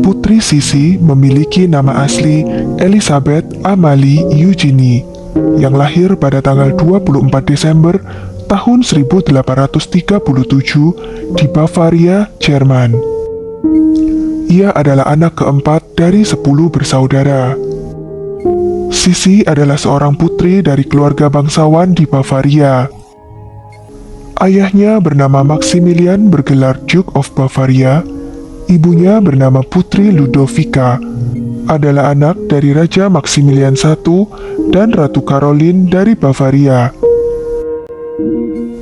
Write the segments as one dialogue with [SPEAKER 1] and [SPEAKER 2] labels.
[SPEAKER 1] Putri Sisi memiliki nama asli Elizabeth Amalie Eugenie yang lahir pada tanggal 24 Desember tahun 1837 di Bavaria, Jerman. Ia adalah anak keempat dari 10 bersaudara. Sisi adalah seorang putri dari keluarga bangsawan di Bavaria. Ayahnya bernama Maximilian bergelar Duke of Bavaria. Ibunya bernama Putri Ludovica, adalah anak dari Raja Maximilian I dan Ratu Caroline dari Bavaria.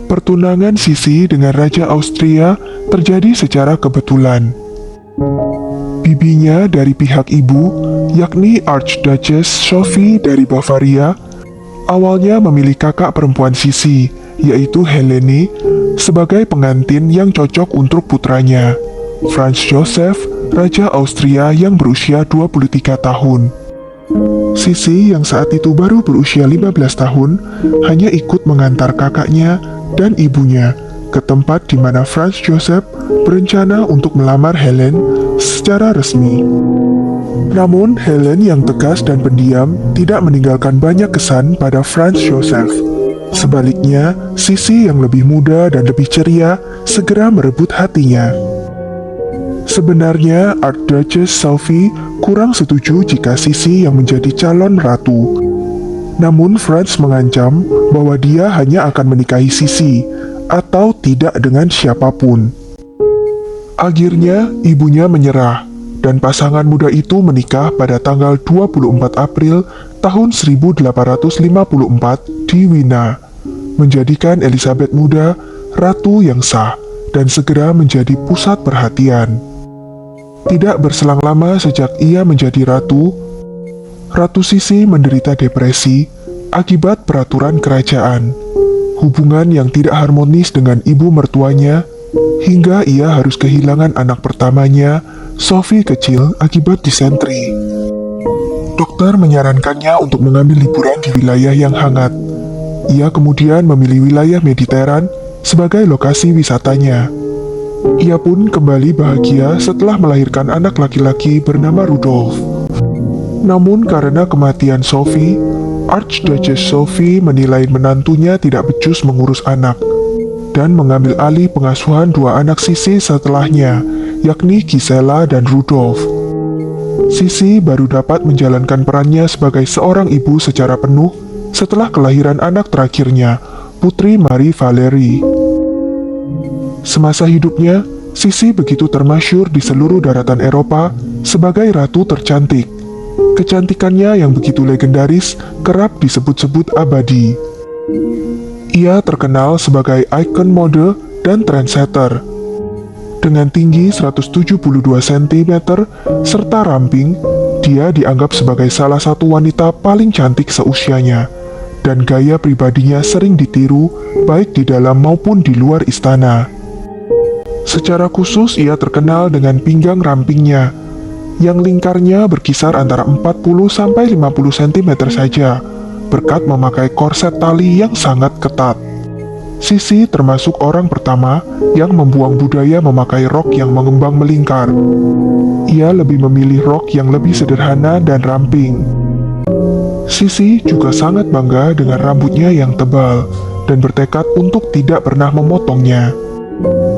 [SPEAKER 1] Pertunangan Sisi dengan Raja Austria terjadi secara kebetulan. Bibinya dari pihak ibu, yakni Archduchess Sophie dari Bavaria, awalnya memilih kakak perempuan Sisi, yaitu Helene, sebagai pengantin yang cocok untuk putranya, Franz Joseph, Raja Austria yang berusia 23 tahun. Sisi yang saat itu baru berusia 15 tahun hanya ikut mengantar kakaknya dan ibunya ke tempat di mana Franz Joseph berencana untuk melamar Helen secara resmi. Namun Helen yang tegas dan pendiam tidak meninggalkan banyak kesan pada Franz Joseph. Sebaliknya, Sisi yang lebih muda dan lebih ceria segera merebut hatinya. Sebenarnya, Archduchess Sophie kurang setuju jika Sisi yang menjadi calon ratu. Namun Franz mengancam bahwa dia hanya akan menikahi Sisi, atau tidak dengan siapapun. Akhirnya, ibunya menyerah, dan pasangan muda itu menikah pada tanggal 24 April tahun 1854 di Wina, menjadikan Elizabeth muda ratu yang sah dan segera menjadi pusat perhatian. Tidak berselang lama sejak ia menjadi ratu, Ratu Sisi menderita depresi akibat peraturan kerajaan, hubungan yang tidak harmonis dengan ibu mertuanya, hingga ia harus kehilangan anak pertamanya, Sophie kecil, akibat disentri. Dokter menyarankannya untuk mengambil liburan di wilayah yang hangat. Ia kemudian memilih wilayah Mediteran sebagai lokasi wisatanya. Ia pun kembali bahagia setelah melahirkan anak laki-laki bernama Rudolf. Namun karena kematian Sophie, Archduchess Sophie menilai menantunya tidak becus mengurus anak dan mengambil alih pengasuhan dua anak Sisi setelahnya, yakni Gisela dan Rudolf. Sisi baru dapat menjalankan perannya sebagai seorang ibu secara penuh setelah kelahiran anak terakhirnya, Putri Marie Valerie. Semasa hidupnya, Sisi begitu termasyhur di seluruh daratan Eropa sebagai ratu tercantik. Kecantikannya yang begitu legendaris kerap disebut-sebut abadi. Ia terkenal sebagai ikon mode dan trendsetter. Dengan tinggi 172 cm serta ramping, dia dianggap sebagai salah satu wanita paling cantik seusianya, dan gaya pribadinya sering ditiru baik di dalam maupun di luar istana. Secara khusus ia terkenal dengan pinggang rampingnya, yang lingkarnya berkisar antara 40-50 cm saja, berkat memakai korset tali yang sangat ketat. Sisi termasuk orang pertama yang membuang budaya memakai rok yang mengembang melingkar. Ia lebih memilih rok yang lebih sederhana dan ramping. Sisi juga sangat bangga dengan rambutnya yang tebal dan bertekad untuk tidak pernah memotongnya.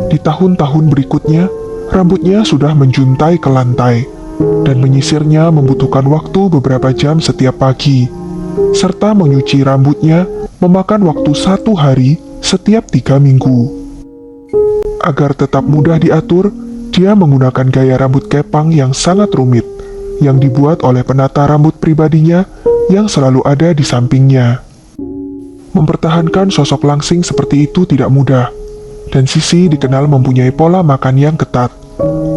[SPEAKER 1] Di tahun-tahun berikutnya, rambutnya sudah menjuntai ke lantai, dan menyisirnya membutuhkan waktu beberapa jam setiap pagi, serta menyuci rambutnya memakan waktu 1 hari setiap 3 minggu. Agar tetap mudah diatur, dia menggunakan gaya rambut kepang yang sangat rumit, yang dibuat oleh penata rambut pribadinya yang selalu ada di sampingnya. Mempertahankan sosok langsing seperti itu tidak mudah, dan Sisi dikenal mempunyai pola makan yang ketat,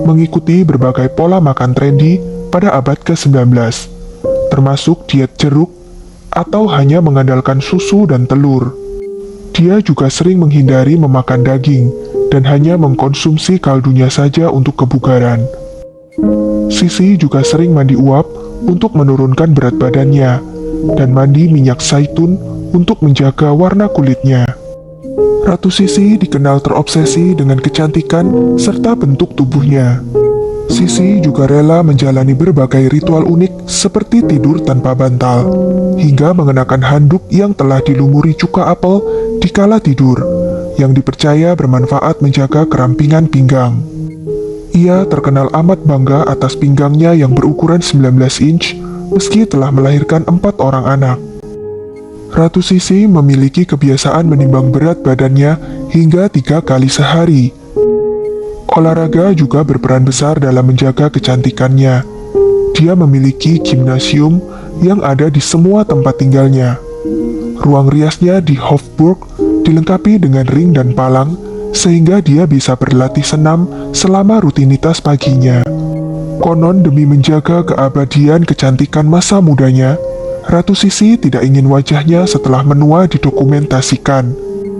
[SPEAKER 1] mengikuti berbagai pola makan trendy pada abad ke-19, termasuk diet jeruk atau hanya mengandalkan susu dan telur. Dia juga sering menghindari memakan daging dan hanya mengkonsumsi kaldunya saja untuk kebugaran. Sisi juga sering mandi uap untuk menurunkan berat badannya dan mandi minyak zaitun untuk menjaga warna kulitnya. Ratu Sisi dikenal terobsesi dengan kecantikan serta bentuk tubuhnya. Sisi juga rela menjalani berbagai ritual unik seperti tidur tanpa bantal, hingga mengenakan handuk yang telah dilumuri cuka apel di kala tidur, yang dipercaya bermanfaat menjaga kerampingan pinggang. Ia terkenal amat bangga atas pinggangnya yang berukuran 19 inch, meski telah melahirkan 4 orang anak. Ratu Sisi memiliki kebiasaan menimbang berat badannya hingga 3 kali sehari. Olahraga juga berperan besar dalam menjaga kecantikannya. Dia memiliki gimnasium yang ada di semua tempat tinggalnya. Ruang riasnya di Hofburg dilengkapi dengan ring dan palang, sehingga dia bisa berlatih senam selama rutinitas paginya. Konon demi menjaga keabadian kecantikan masa mudanya, Ratu Sisi tidak ingin wajahnya setelah menua didokumentasikan.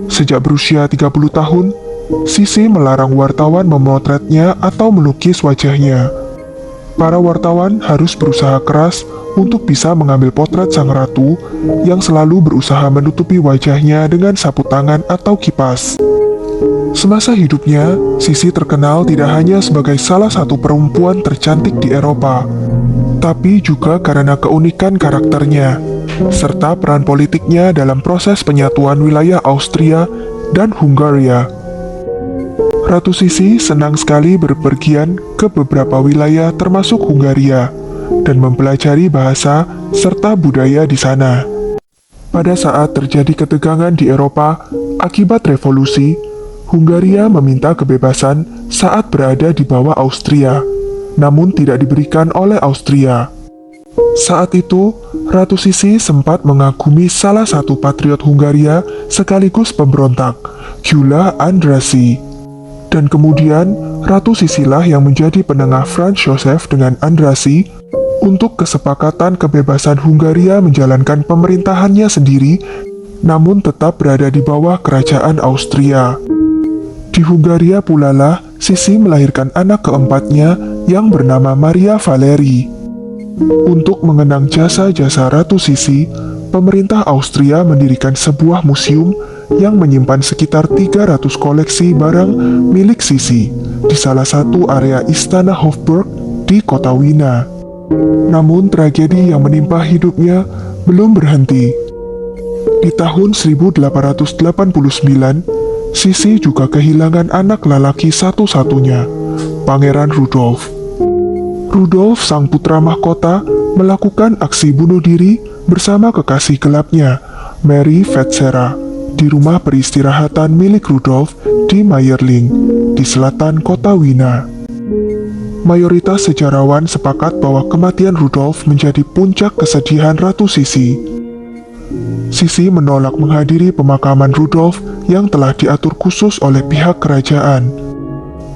[SPEAKER 1] Sejak berusia 30 tahun, Sisi melarang wartawan memotretnya atau melukis wajahnya. Para wartawan harus berusaha keras untuk bisa mengambil potret sang ratu yang selalu berusaha menutupi wajahnya dengan sapu tangan atau kipas. Semasa hidupnya, Sisi terkenal tidak hanya sebagai salah satu perempuan tercantik di Eropa, tapi juga karena keunikan karakternya, serta peran politiknya dalam proses penyatuan wilayah Austria dan Hungaria. Ratu Sisi senang sekali berpergian ke beberapa wilayah termasuk Hungaria dan mempelajari bahasa serta budaya di sana. Pada saat terjadi ketegangan di Eropa akibat revolusi, Hungaria meminta kebebasan saat berada di bawah Austria, namun tidak diberikan oleh Austria. Saat itu, Ratu Sisi sempat mengagumi salah satu patriot Hungaria sekaligus pemberontak, Gyula Andrássy. Dan kemudian, Ratu Sisilah yang menjadi penengah Franz Joseph dengan Andrássy untuk kesepakatan kebebasan Hungaria menjalankan pemerintahannya sendiri, namun tetap berada di bawah kerajaan Austria. Di Hungaria pula lah Sisi melahirkan anak keempatnya yang bernama Maria Valerie. Untuk mengenang jasa-jasa Ratu Sisi, pemerintah Austria mendirikan sebuah museum yang menyimpan sekitar 300 koleksi barang milik Sisi di salah satu area istana Hofburg di kota Wina. Namun tragedi yang menimpa hidupnya belum berhenti. Di tahun 1889, Sisi juga kehilangan anak lelaki satu-satunya, Pangeran Rudolf. Rudolf, sang putra mahkota, melakukan aksi bunuh diri bersama kekasih gelapnya, Mary Vetsera, di rumah peristirahatan milik Rudolf di Mayerling, di selatan kota Wina. Mayoritas sejarawan sepakat bahwa kematian Rudolf menjadi puncak kesedihan Ratu Sisi. Sisi menolak menghadiri pemakaman Rudolf yang telah diatur khusus oleh pihak kerajaan.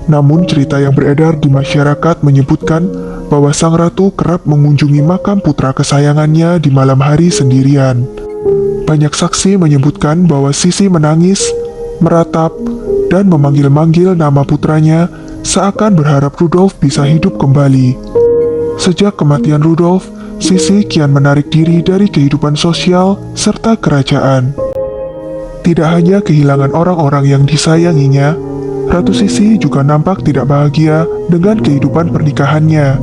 [SPEAKER 1] Namun cerita yang beredar di masyarakat menyebutkan bahwa sang ratu kerap mengunjungi makam putra kesayangannya di malam hari sendirian. Banyak saksi menyebutkan bahwa Sisi menangis, meratap, dan memanggil-manggil nama putranya seakan berharap Rudolf bisa hidup kembali. Sejak kematian Rudolf, Sisi kian menarik diri dari kehidupan sosial serta kerajaan. Tidak hanya kehilangan orang-orang yang disayanginya, Ratu Sisi juga nampak tidak bahagia dengan kehidupan pernikahannya.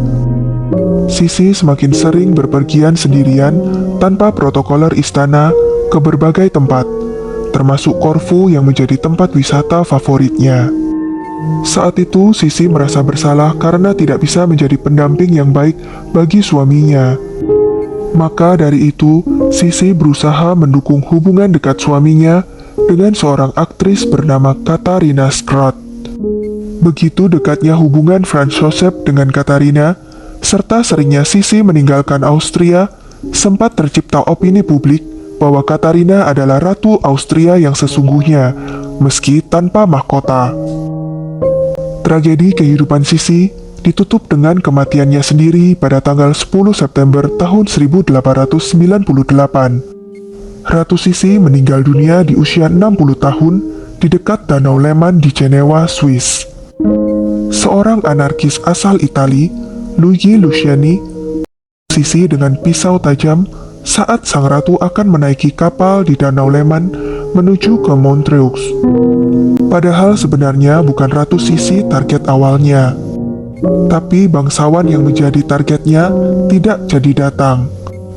[SPEAKER 1] Sisi semakin sering berpergian sendirian tanpa protokoler istana ke berbagai tempat, termasuk Korfu yang menjadi tempat wisata favoritnya. Saat itu, Sisi merasa bersalah karena tidak bisa menjadi pendamping yang baik bagi suaminya. Maka dari itu, Sisi berusaha mendukung hubungan dekat suaminya dengan seorang aktris bernama Katarina Skrat. Begitu dekatnya hubungan Franz Joseph dengan Katarina, serta seringnya Sisi meninggalkan Austria, sempat tercipta opini publik bahwa Katarina adalah Ratu Austria yang sesungguhnya, meski tanpa mahkota. Tragedi kehidupan Sisi ditutup dengan kematiannya sendiri pada tanggal 10 September tahun 1898. Ratu Sisi meninggal dunia di usia 60 tahun di dekat Danau Leman di Jenewa, Swiss. Seorang anarkis asal Itali, Luigi Luciani, Sisi dengan pisau tajam saat sang ratu akan menaiki kapal di Danau Leman menuju ke Montreux. Padahal sebenarnya bukan Ratu Sisi target awalnya. Tapi bangsawan yang menjadi targetnya tidak jadi datang,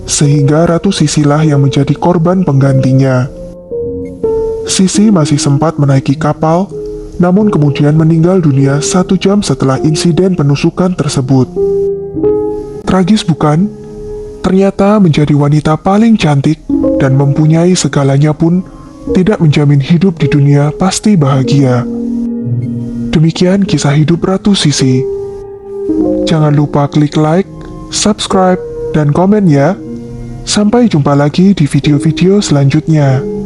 [SPEAKER 1] sehingga Ratu Sisilah yang menjadi korban penggantinya. Sisi masih sempat menaiki kapal, namun kemudian meninggal dunia 1 jam setelah insiden penusukan tersebut. Tragis bukan? Ternyata menjadi wanita paling cantik dan mempunyai segalanya pun tidak menjamin hidup di dunia pasti bahagia. Demikian kisah hidup Ratu Sisi. Jangan lupa klik like, subscribe, dan komen ya. Sampai jumpa lagi di video-video selanjutnya.